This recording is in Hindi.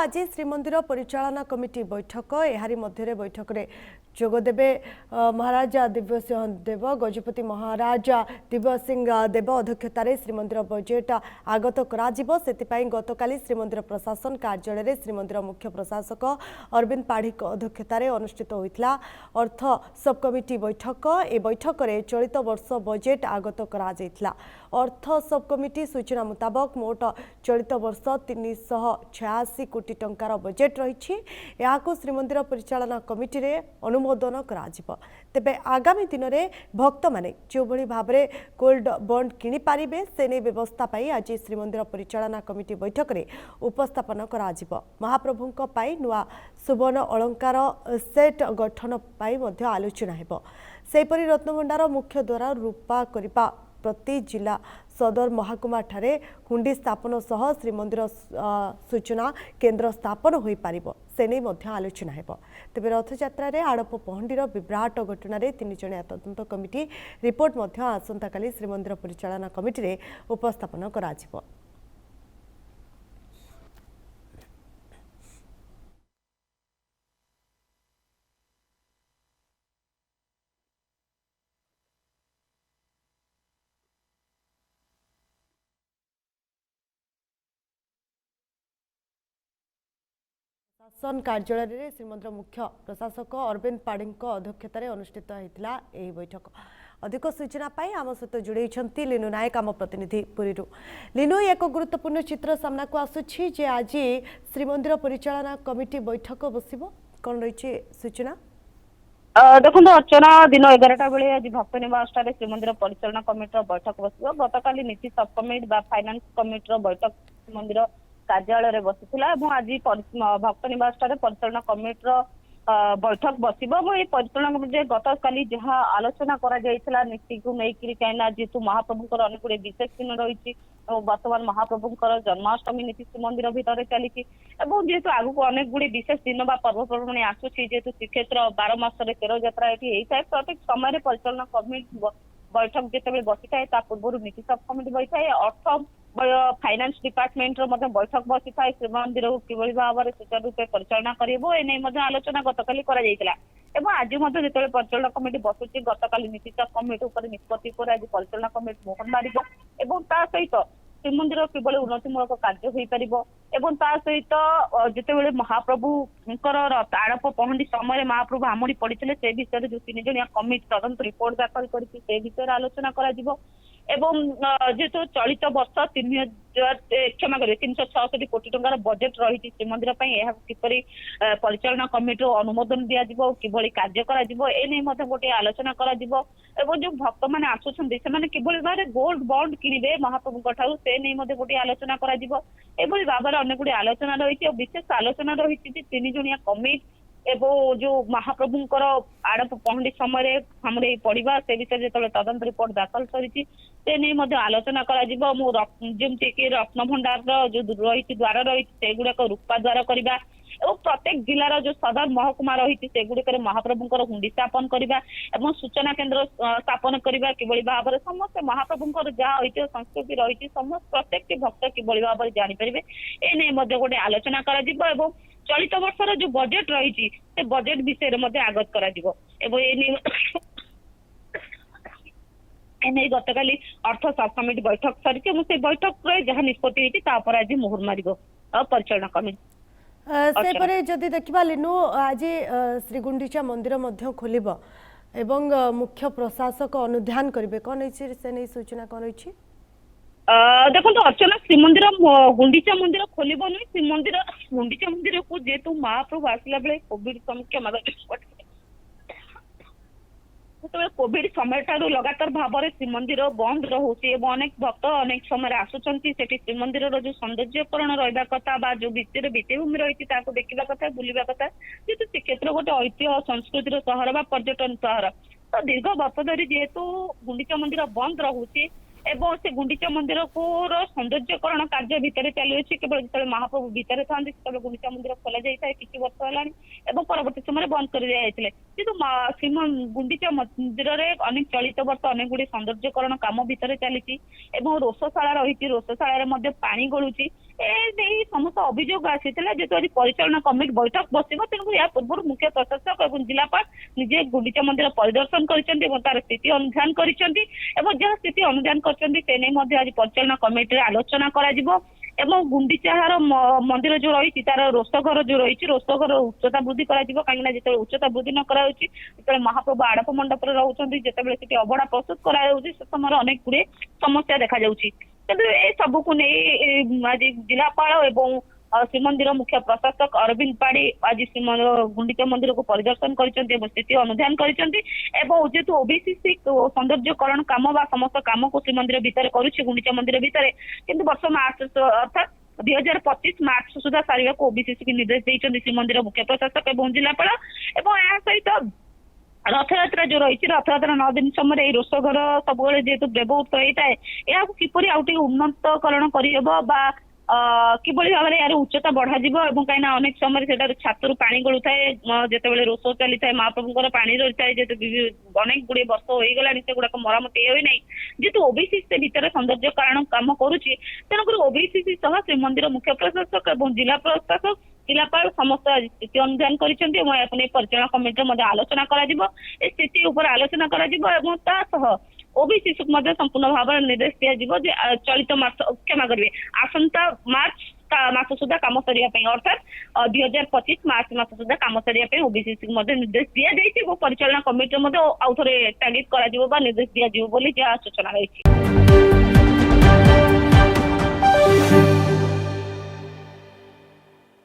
आज श्रीमंदिर परिचालना कमिटी बैठक एहारी मध्य बैठक में जोगदेवे महाराजा दिव्य सिंह देव गजपति महाराजा दिव्य सिंह देव अध्यक्षतार श्रीमंदिर बजेट आगत कर गतकाली श्रीमंदिर प्रशासन कार्यालय श्रीमंदिर मुख्य प्रशासक अरविंद पाढ़ी अध्यक्षतार अनुष्ठित होता अर्थ सब कमिटी बैठक ए बैठक में चलित वर्ष बजेट आगत कर अर्थ सब कमिटी सूचना मुताबक मोट चलित वर्ष 386 कोटी टंकार बजेट रही श्रीमंदिर परिचालना कमिटी रे अनुमोदन करा तेबे आगामी दिन में भक्त माने जो भली भाव में गोल्ड बॉन्ड किनि पारिबे से नै व्यवस्था पाई आज श्रीमंदिर परिचालना कमिटी बैठक में उपस्थापन करा महाप्रभुंक पाई नुआ सुवर्ण अलंकार सेट गठन पाई मध्य आलोचना हेबो सेपरि रत्नभंडार मुख्य द्वार रूपा करिपा प्रति जिला सदर महाकुमा ठारे हुंडी स्थापन सह श्रीमंदिर सूचना केन्द्र स्थापन हो पारिबो से नै मध्य आलोचना हेबो तेबे रथयात्रा रे आड़प पहंडीर विभ्राट घटना रे 3 जणिया तदंत कमिटी रिपोर्ट मध्य आसंता काली श्रीमंदिर परिचालना कमिटी रे उपस्थापन कराजिबो। शासन कार्यालय में श्रीमंदिर मुख्य प्रशासक अरविंद पाढ़ी अध्यक्षतार अनुष्ठित होता बैठक अधिक सूचना आम सहित जोड़े लीनु नायक आम प्रतिनिधि पुरी लीनु एक गुरुत्वपूर्ण चित्र सामना को आसुछि जे आज श्रीमंदिर परिचालना कमिटी बैठक बस कौन रही सूचना देखो अर्चना दिन 11टा बेले आज भक्त निवास श्रीमंदिर परिचालना कमिटी बैठक बस गतकाली नीति सब कमिटी फाइनान्स कमिटी बैठक श्रीमंदिर कार्यालय बसीला आज भक्त निवास परिचालना कमिटी बैठक बस परिचालना कमिटी गतकाली जहाँ आलोचना नीति को लेकिन कहीं जेहेतु महाप्रभुंर अनेक गुड़े विशेष दिन रही बर्तमान महाप्रभुंर जन्माष्टमी नीति श्रीमंदिर भितर चली जेहेतु आगु अनेक गुड़े विशेष दिन पर्वपर्वाणी आसूची जेहेतु श्रीक्षेत्र 12 मास 13 यात्रा ये प्रत्येक समय परिचालना कमिटी बैठक जिते बसी था पूर्व नीति सब कमिटी बसी अर्थ फाइनान्स डिपार्टमेंट बैठक बसी था श्रीमंदिर को किभली भाव में सुचारू रूपे परिचालना कर आलोचना गतकाली आज जो परिचालना कमिटी बसुची गतकाली नीति कमिटी निष्पत्ति पर आज परिचालना कमिटी मोहन मार सहित श्रीमंदिर किभली उन्नतिमूलक कार्य हो पार सहित जिते महाप्रभुंकर आड़प पहंडी समय महाप्रभु आमुड़ी पड़ते से विषय जो 3 जणिया कमिटी तदंत रिपोर्ट दाखल कर विषय आलोचना कर जेहेतु चलित वर्ष 366 कोटी टंकार बजेट रही श्रीमंदिर किपरि परिचालना कमिटी अनुमोदन दिज्व किभली कार्य कर गोटे आलोचना कर जो भक्त मैंने आसुच्च से भाव गोल्ड बॉन्ड किणवे महाप्रभु ठार से नहीं गोटे आलोचना कर भाव में अनेक गुड़े आलोचना रही विशेष आलोचना रही 3 जणिया कमिटी एवं जो महाप्रभुंकर आड़प पहंडी समय पड़ा से विषय जो तदंत रिपोर्ट दाखल करी आलोचना करमती कि रत्नभंडार जो रही द्वार रही से गुड़ाक रूपा द्वार करवा और प्रत्येक जिलार जो सदर महकुमा रही से गुड़िक महाप्रभुंकर हुंडी स्थापन करवा सूचना केन्द्र स्थापन करवा किभली भाव में समस्त महाप्रभुंकर जहाँ ऐतिह्य संस्कृति रही समस्त प्रत्येक भक्त किभली भाव में जानीपर ए गोटे आलोचना कर चलित वर्षर जो बजेट रही से बजेट विषय आगत कर गतकाली अर्थ सब कमिटी बैठक सरी बैठक जहाँ निष्पत्ति आज मुहर मार परिचालना कमिटी से जदि देखा लीनु आज श्रीगुंडीचा मंदिर खोल एवं मुख्य प्रशासक अनुध्यान करेंगे कौन रही से नहीं सूचना कौन रही देखो अर्चना श्रीमंदिर गुंडीचा मंदिर खोल श्रीमंदिर गुंडीचा मंदिर को जेहेतु महाप्रभु आसला बेले कोविड कोविड समय ठारू लगातार भाव में श्रीमंदिर बंद रोचे अनेक भक्त अनेक समय आसुंच श्रीमंदिर जो सौंदर्यकरण रहा कथा जो भितर भित्तिभूमि रही देखा कथा बुलवा कथा जेहेतु श्रीक्षेत्र गोटे ऐतिह्य संस्कृतिर सहर पर्यटन सहर तो दीर्घ वर्ष धरी जेहेतु गुंडीचा मंदिर बंद रोचे एवं से गुंडीचा मंदिर को सौंदर्यकरण कार्य भितर चली केवल जो महाप्रभु भितर था गुंडीचा मंदिर खोल जाए किसी वर्ष है परवर्त समय बंद कर दिखाई किंतु गुंडीचा मंदिर अनेक चलित वर्ष अनेक गुड़े सौंदर्यकरण कम भितर चली रोषशाला रही रोषशाला पानी गलुची এই ସମସ୍ତ ଅଭିଯୋଗ ଆସିଥିଲା ଯେହେତୁ ଆଜି ପରିଚାଳନା କମିଟି ବୈଠକ ବସିବ, ତେଣୁ ଏହା ପୂର୍ବରୁ ମୁଖ୍ୟ ପ୍ରଶାସକ ଏବଂ ଜିଲ୍ଲାପାଳ ନିଜେ ଗୁଣ୍ଡିଚା ମନ୍ଦିର ପରିଦର୍ଶନ କରିଛନ୍ତି ଏବଂ ତାର ସ୍ଥିତି ଅନୁଧ୍ୟାନ କରିଛନ୍ତି ଏବଂ ଯାହା ସ୍ଥିତି ଅନୁଧ୍ୟାନ କରିଛନ୍ତି ସେ ନେଇ ମଧ୍ୟ ଆଜି ପରିଚାଳନା କମିଟିରେ ଆଲୋଚନା କରାଯିବ ଏବଂ ଗୁଣ୍ଡିଚାହାର ମନ୍ଦିର ଯୋଉ ରହିଛି ତାର ରୋଷଘର ଯୋଉ ରହିଛି ରୋଷଘର ଉଚ୍ଚତା ବୃଦ୍ଧି କରାଯିବ, କାହିଁକି ନା ଯେତେବେଳେ ଉଚ୍ଚତା ବୃଦ୍ଧି ନ କରାଯାଉଛି ଯେତେବେଳେ ମହାପ୍ରଭୁ ଆଡପ ମଣ୍ଡପରେ ରହୁଛନ୍ତି, ଯେତେବେଳେ ସେଠି ଅବଢା ପ୍ରସ୍ତୁତ କରାଯାଉଛି ସେ ସମୟରେ ଅନେକ ଗୁଡିଏ ସମସ୍ୟା ଦେଖାଯାଉଛି। କିନ୍ତୁ ଏ ସବୁକୁ ନେଇ ଆଜି ଜିଲ୍ଲାପାଳ ଏବଂ ଶ୍ରୀମନ୍ଦିର ମୁଖ୍ୟ ପ୍ରଶାସକ ଅରବିନ୍ଦ ପାଢୀ ଆଜି ଶ୍ରୀମନ୍ଦିର ଗୁଣ୍ଡିଚା ମନ୍ଦିରକୁ ପରିଦର୍ଶନ କରିଛନ୍ତି ଏବଂ ସ୍ଥିତି ଅନୁଧ୍ୟାନ କରିଛନ୍ତି ଏବଂ ଯେହେତୁ ଓବିସିସି ସୌନ୍ଦର୍ଯ୍ୟକରଣ କାମ ବା ସମସ୍ତ କାମକୁ ଶ୍ରୀମନ୍ଦିର ଭିତରେ କରୁଛି ଗୁଣ୍ଡିଚା ମନ୍ଦିର ଭିତରେ, କିନ୍ତୁ ବର୍ଷ ମାର୍ଚ୍ଚ ଅର୍ଥାତ୍ 2025 ମାର୍ଚ୍ଚ ସୁଦ୍ଧା ସାରିବାକୁ ଓବିସିସି କି ନିର୍ଦ୍ଦେଶ ଦେଇଛନ୍ତି ଶ୍ରୀମନ୍ଦିର ମୁଖ୍ୟ ପ୍ରଶାସକ ଏବଂ ଜିଲ୍ଲାପାଳ। ଏବଂ ଏହା ସହିତ ରଥଯାତ୍ରା ଯୋଉ ରହିଛି ରଥଯାତ୍ରା 9 ଦିନ ସମୟରେ ଏଇ ରୋଷଘର ସବୁବେଳେ ଯେହେତୁ ବ୍ୟବହୃତ ହେଇଥାଏ, ଏହାକୁ କିପରି ଆଉ ଟିକେ ଉନ୍ନତକରଣ କରିହେବ ବା କିଭଳି ଭାବରେ ଏହାର ଉଚ୍ଚତା ବଢାଯିବ ଏବଂ କାହିଁକିନା ଅନେକ ସମୟରେ ସେଟାରୁ ଛାତରୁ ପାଣି ଗଳୁଥାଏ ଯେତେବେଳେ ରୋଷ ଚାଲିଥାଏ, ମହାପ୍ରଭୁଙ୍କର ପାଣି ରହିଥାଏ, ଯେହେତୁ ଅନେକ ଗୁଡିଏ ବର୍ଷ ହେଇଗଲାଣି ସେଗୁଡାକ ମରାମତି ହୋଇନାହିଁ। ଯେହେତୁ ଓବିସିସି ସେ ଭିତରେ ସୌନ୍ଦର୍ଯ୍ୟକରଣ କାମ କରୁଛି, ତେଣୁକରି ଓବିସିସି ସହ ଶ୍ରୀମନ୍ଦିର ମୁଖ୍ୟ ପ୍ରଶାସକ ଏବଂ ଜିଲ୍ଲା ପ୍ରଶାସକ ଜିଲ୍ଲାପାଳ ସମସ୍ତ ସ୍ଥିତି ଅନୁଧ୍ୟାନ କରିଛନ୍ତି ଏବଂ ଏହାକୁ ନେଇ ପରିଚାଳନା କମିଟିରେ ମଧ୍ୟ ଆଲୋଚନା କରାଯିବ। ଏ ସ୍ଥିତି ଉପରେ ଆଲୋଚନା କରାଯିବ ଏବଂ ତା ସହ ଓବିସିସି ମଧ୍ୟ ସମ୍ପୂର୍ଣ୍ଣ ଭାବରେ ନିର୍ଦ୍ଦେଶ ଦିଆଯିବ ଯେ ଚଳିତ ମାସ କ୍ଷମା କରିବେ ଆସନ୍ତା ମାର୍ଚ୍ଚ ମାସ ସୁଦ୍ଧା କାମ ସରିବା ପାଇଁ ଅର୍ଥାତ୍ 2025 ମାର୍ଚ୍ଚ ମାସ ସୁଦ୍ଧା କାମ ସରିବା ପାଇଁ ଓବିସିସି ମଧ୍ୟ ନିର୍ଦ୍ଦେଶ ଦିଆଯାଇଛି ଏବଂ ପରିଚାଳନା କମିଟିରେ ମଧ୍ୟ ଆଉ ଥରେ ତାଗିଦ କରାଯିବ ବା ନିର୍ଦ୍ଦେଶ ଦିଆଯିବ ବୋଲି ଯାହା ସୂଚନା ରହିଛି।